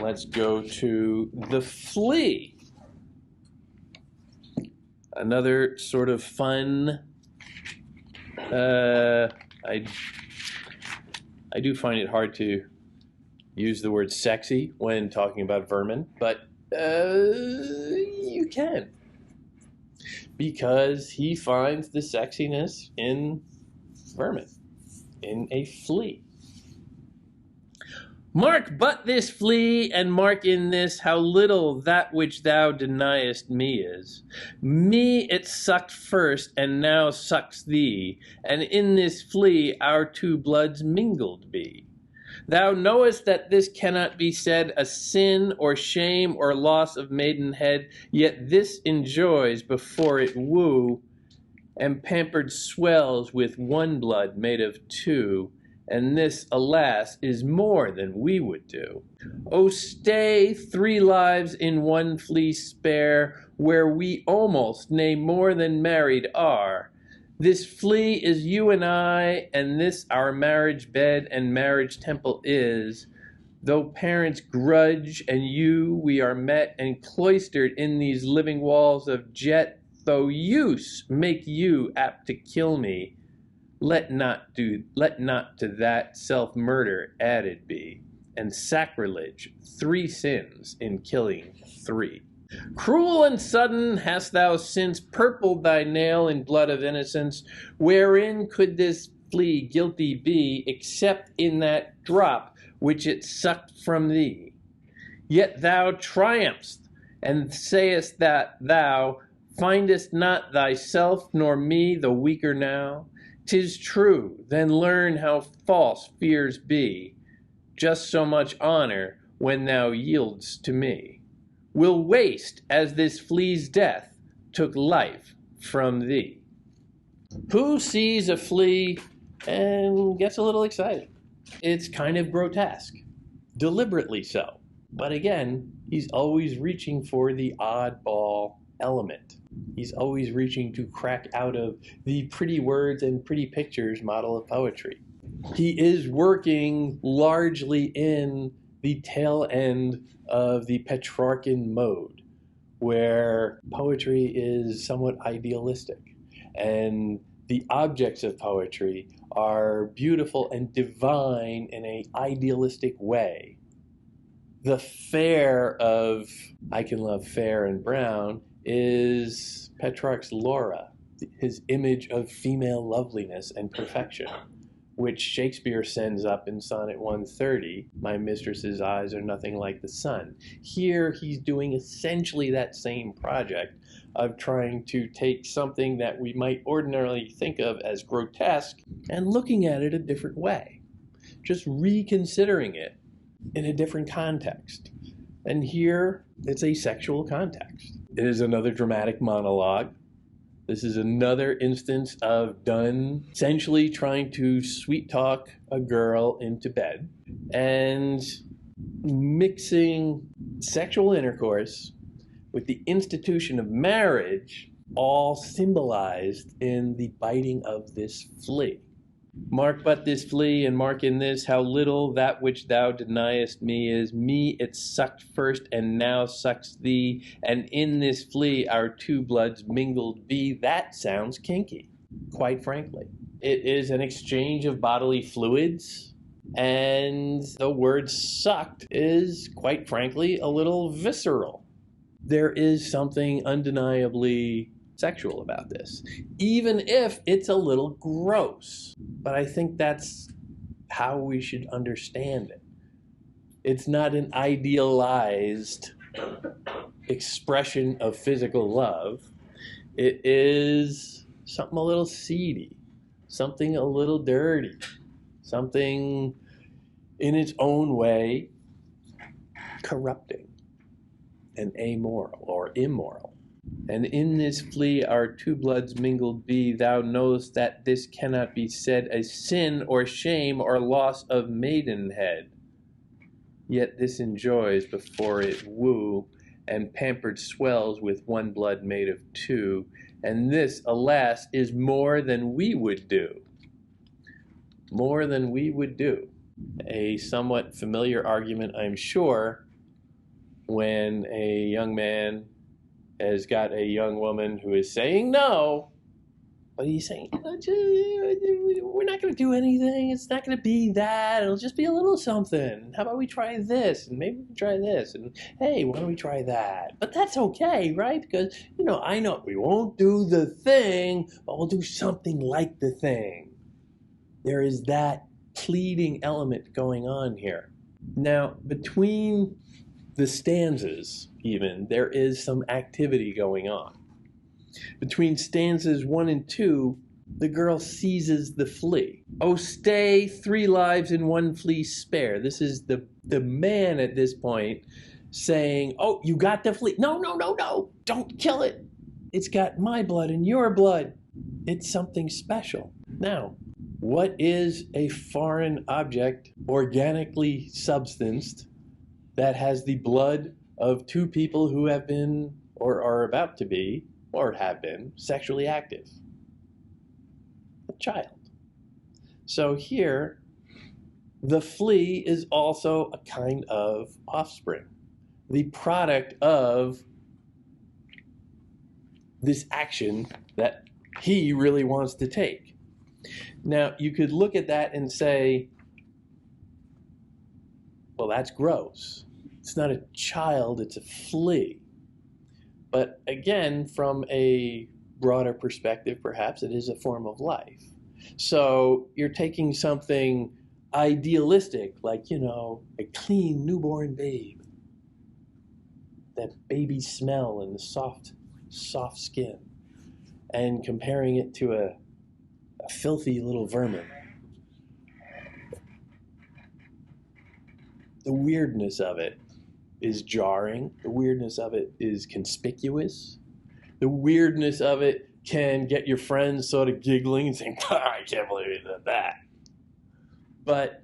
let's go to the Flea. Another sort of fun, I do find it hard to use the word sexy when talking about vermin, but you can. Because he finds the sexiness in vermin, in a flea. Mark but this flea, and mark in this how little that which thou deniest me is. Me it sucked first, and now sucks thee, and in this flea our two bloods mingled be. Thou knowest that this cannot be said a sin or shame or loss of maidenhead, yet this enjoys before it woo, and pampered swells with one blood made of two, and this, alas, is more than we would do. O stay, 3 lives in one flea spare, where we almost, nay more than married are. This flea is you and I, and this our marriage bed and marriage temple is. Though parents grudge and you, we are met and cloistered in these living walls of jet. Though use make you apt to kill me, let not to that self-murder added be, and sacrilege 3 sins in killing 3. Cruel and sudden hast thou since purpled thy nail in blood of innocence, wherein could this flea guilty be, except in that drop which it sucked from thee? Yet thou triumphst, and sayest that thou findest not thyself nor me the weaker now. 'Tis true, then learn how false fears be. Just so much honor, when thou yieldst to me, will waste as this flea's death took life from thee. Who sees a flea and gets a little excited? It's kind of grotesque, deliberately so. But again, he's always reaching for the oddball element. He's always reaching to crack out of the pretty words and pretty pictures model of poetry. He is working largely in the tail end of the Petrarchan mode, where poetry is somewhat idealistic, and the objects of poetry are beautiful and divine in an idealistic way. The fair of I Can Love Fair and Brown is Petrarch's Laura, his image of female loveliness and perfection, which Shakespeare sends up in Sonnet 130, my mistress's eyes are nothing like the sun. Here he's doing essentially that same project of trying to take something that we might ordinarily think of as grotesque and looking at it a different way, just reconsidering it in a different context. And here it's a sexual context. It is another dramatic monologue. This is another instance of Donne essentially trying to sweet talk a girl into bed and mixing sexual intercourse with the institution of marriage, all symbolized in the biting of this flea. Mark but this flea, and mark in this how little that which thou deniest me is. Me it sucked first, and now sucks thee, and in this flea our two bloods mingled be. That sounds kinky, quite frankly. It is an exchange of bodily fluids, and the word sucked is, quite frankly, a little visceral. There is something undeniably sexual about this, even if it's a little gross. But I think that's how we should understand it. It's not an idealized expression of physical love. It is something a little seedy, something a little dirty, something in its own way corrupting and amoral or immoral. And in this flea our two bloods mingled be. Thou knowest that this cannot be said a sin or shame or loss of maidenhead. Yet this enjoys before it woo, and pampered swells with one blood made of two. And this, alas, is more than we would do. More than we would do. A somewhat familiar argument, I'm sure, when a young man has got a young woman who is saying no, but he's saying, we're not going to do anything. It's not going to be that. It'll just be a little something. How about we try this? And maybe we can try this. And hey, why don't we try that? But that's okay, right? Because, I know we won't do the thing, but we'll do something like the thing. There is that pleading element going on here. Now, between the stanzas, even, there is some activity going on. Between stanzas 1 and 2, the girl seizes the flea. Oh, stay, 3 lives and 1 flea spare. This is the man at this point saying, oh, you got the flea. No, don't kill it. It's got my blood and your blood. It's something special. Now, what is a foreign object, organically substanced, that has the blood of 2 people who have been, or are about to be, or have been, sexually active? A child. So here, the flea is also a kind of offspring, the product of this action that he really wants to take. Now, you could look at that and say, well, that's gross. It's not a child, it's a flea. But again, from a broader perspective, perhaps it is a form of life. So you're taking something idealistic, like, a clean newborn babe, that baby smell and the soft skin, and comparing it to a filthy little vermin. The weirdness of it is jarring. The weirdness of it is conspicuous. The weirdness of it can get your friends sort of giggling and saying, I can't believe he did that. But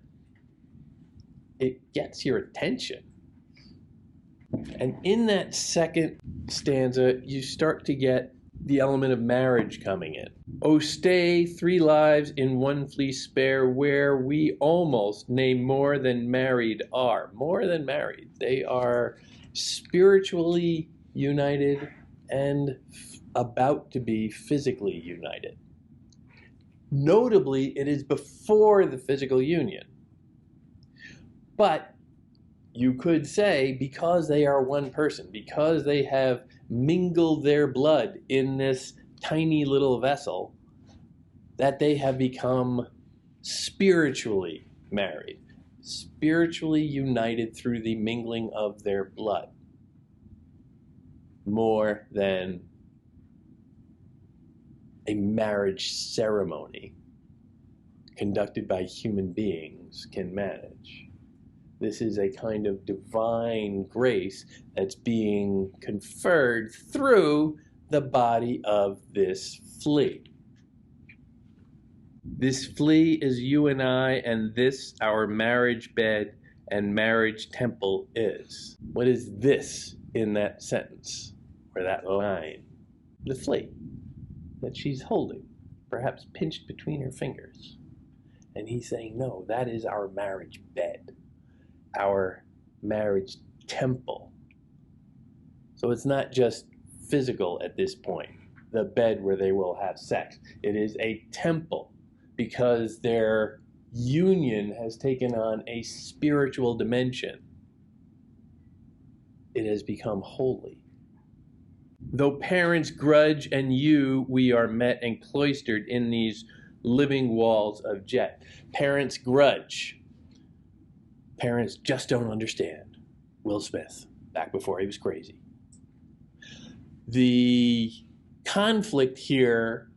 it gets your attention. And in that second stanza, you start to get the element of marriage coming in. Oh, stay, 3 lives in 1 flea spare, where we almost, nay, more than married are. More than married. They are spiritually united and about to be physically united. Notably, it is before the physical union. But you could say, because they are one person, because they have mingled their blood in this tiny little vessel, that they have become spiritually married, spiritually united through the mingling of their blood, more than a marriage ceremony conducted by human beings can manage. This is a kind of divine grace that's being conferred through the body of this flea. This flea is you and I, and this our marriage bed and marriage temple is. What is this in that sentence, or that line? The flea that she's holding, perhaps pinched between her fingers. And he's saying, no, that is our marriage bed, our marriage temple. So it's not just physical at this point, the bed where they will have sex. It is a temple, because their union has taken on a spiritual dimension. It has become holy. Though parents grudge and you, we are met and cloistered in these living walls of jet. Parents grudge. Parents just don't understand. Will Smith, back before he was crazy. The conflict here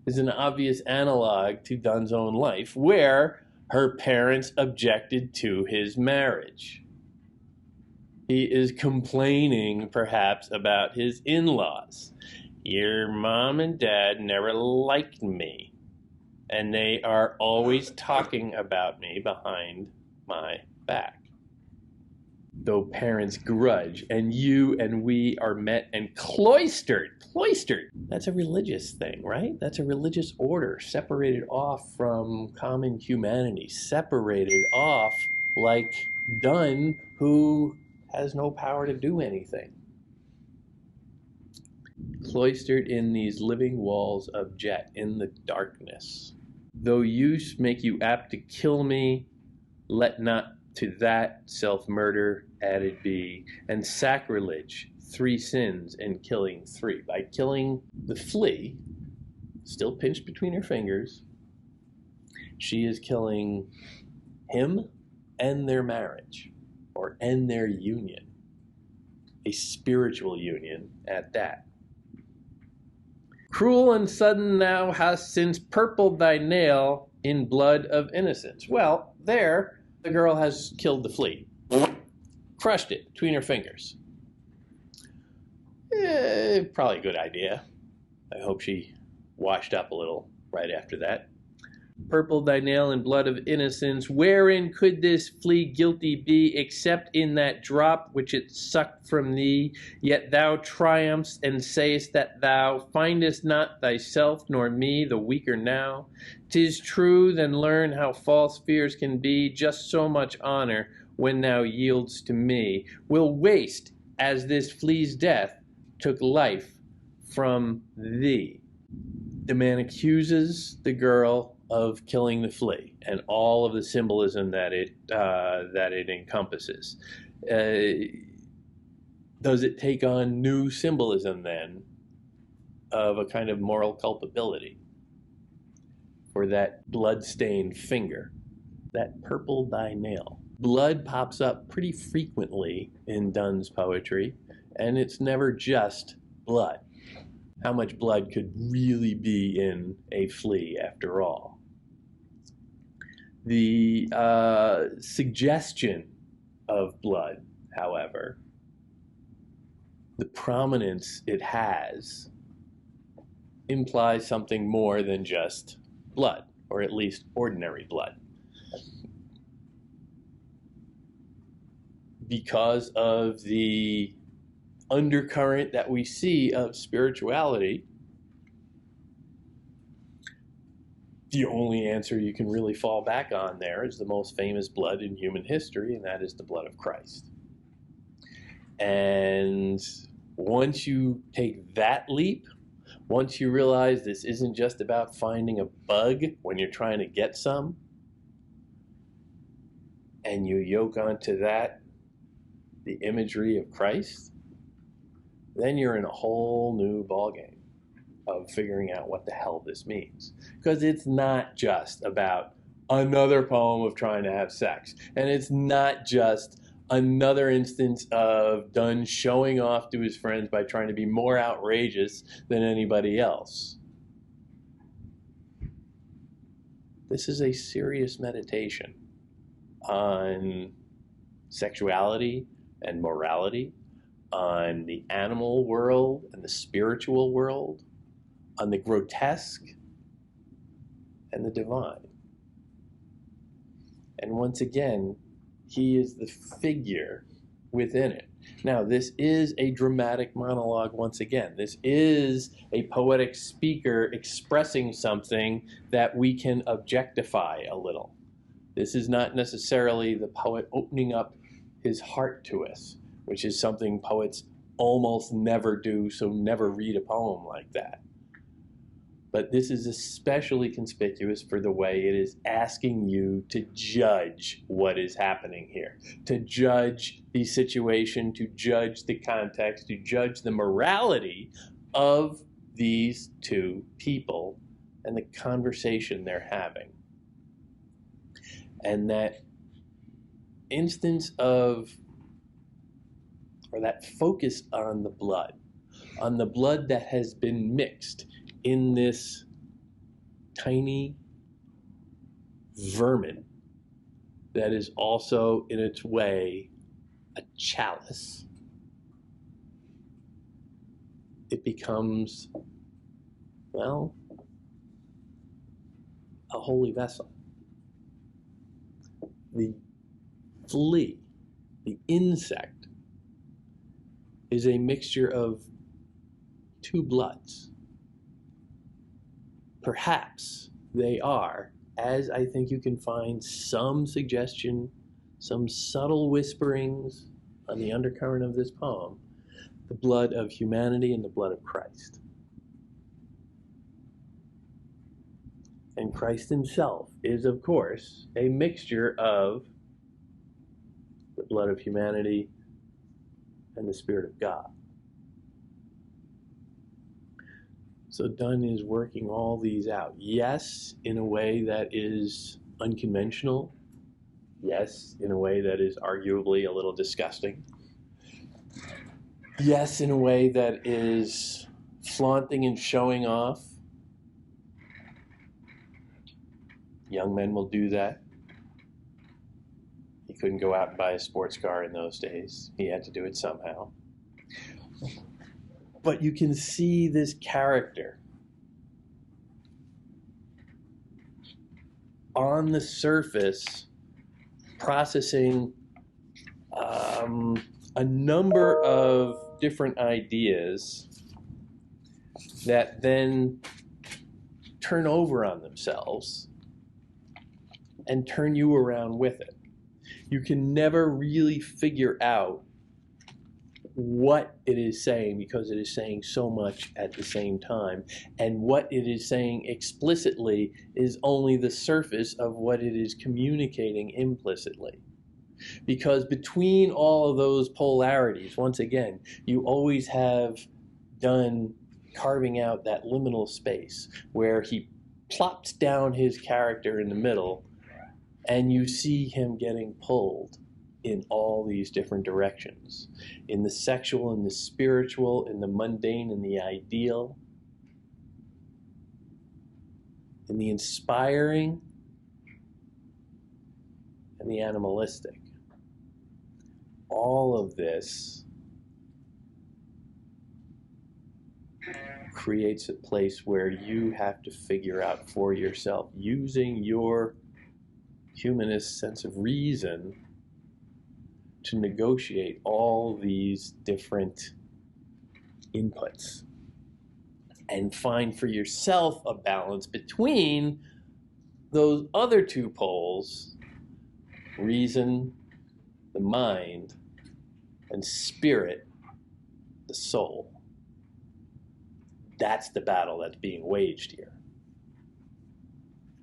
is an obvious analog to Donne's own life, where her parents objected to his marriage. He is complaining, perhaps, about his in-laws. Your mom and dad never liked me, and they are always talking about me behind my back. Though parents grudge, and you and we are met and cloistered. Cloistered. That's a religious thing, right? That's a religious order, separated off from common humanity, separated off like Donne, who has no power to do anything. Cloistered in these living walls of jet in the darkness. Though use make you apt to kill me, let not to that self-murder added be, and sacrilege, 3 sins in killing 3. By killing the flea, still pinched between her fingers, she is killing him and their marriage, or end their union, a spiritual union at that. Cruel and sudden thou hast since purpled thy nail in blood of innocence. Well, there, the girl has killed the flea. Crushed it between her fingers. Probably a good idea. I hope she washed up a little right after that. Purpled thy nail in blood of innocence. Wherein could this flea guilty be, except in that drop which it sucked from thee? Yet thou triumphst and sayest that thou findest not thyself nor me the weaker now. 'Tis true, then learn how false fears can be. Just so much honor, when thou yields to me, will waste as this flea's death took life from thee. The man accuses the girl of killing the flea and all of the symbolism that it encompasses. Does it take on new symbolism then of a kind of moral culpability for that blood-stained finger, that purple thy nail? Blood pops up pretty frequently in Donne's poetry, and it's never just blood. How much blood could really be in a flea after all? The suggestion of blood, however, the prominence it has, implies something more than just blood, or at least ordinary blood. Because of the undercurrent that we see of spirituality, the only answer you can really fall back on there is the most famous blood in human history, and that is the blood of Christ. And once you take that leap, once you realize this isn't just about finding a bug when you're trying to get some, and you yoke onto that the imagery of Christ, then you're in a whole new ballgame of figuring out what the hell this means. Because it's not just about another poem of trying to have sex. And it's not just another instance of Donne showing off to his friends by trying to be more outrageous than anybody else. This is a serious meditation on sexuality and morality, on the animal world and the spiritual world, on the grotesque and the divine. And once again, he is the figure within it. Now, this is a dramatic monologue once again. This is a poetic speaker expressing something that we can objectify a little. This is not necessarily the poet opening up his heart to us, which is something poets almost never do, so never read a poem like that. But this is especially conspicuous for the way it is asking you to judge what is happening here, to judge the situation, to judge the context, to judge the morality of these two people and the conversation they're having. And that instance of, or that focus on the blood that has been mixed in this tiny vermin that is also in its way a chalice, it becomes, well, a holy vessel. The flea, the insect, is a mixture of two bloods. Perhaps they are, as I think you can find some suggestion, some subtle whisperings on the undercurrent of this poem, the blood of humanity and the blood of Christ. And Christ himself is, of course, a mixture of the blood of humanity and the Spirit of God. So Donne is working all these out. Yes, in a way that is unconventional. Yes, in a way that is arguably a little disgusting. Yes, in a way that is flaunting and showing off. Young men will do that. He couldn't go out and buy a sports car in those days. He had to do it somehow. But you can see this character on the surface processing a number of different ideas that then turn over on themselves and turn you around with it. You can never really figure out what it is saying because it is saying so much at the same time. And what it is saying explicitly is only the surface of what it is communicating implicitly. Because between all of those polarities, once again, you always have Donne carving out that liminal space where he plops down his character in the middle and you see him getting pulled in all these different directions. In the sexual, in the spiritual, in the mundane, in the ideal, in the inspiring, and the animalistic. All of this creates a place where you have to figure out for yourself, using your humanist sense of reason, to negotiate all these different inputs and find for yourself a balance between those other two poles, reason, the mind, and spirit, the soul. That's the battle that's being waged here.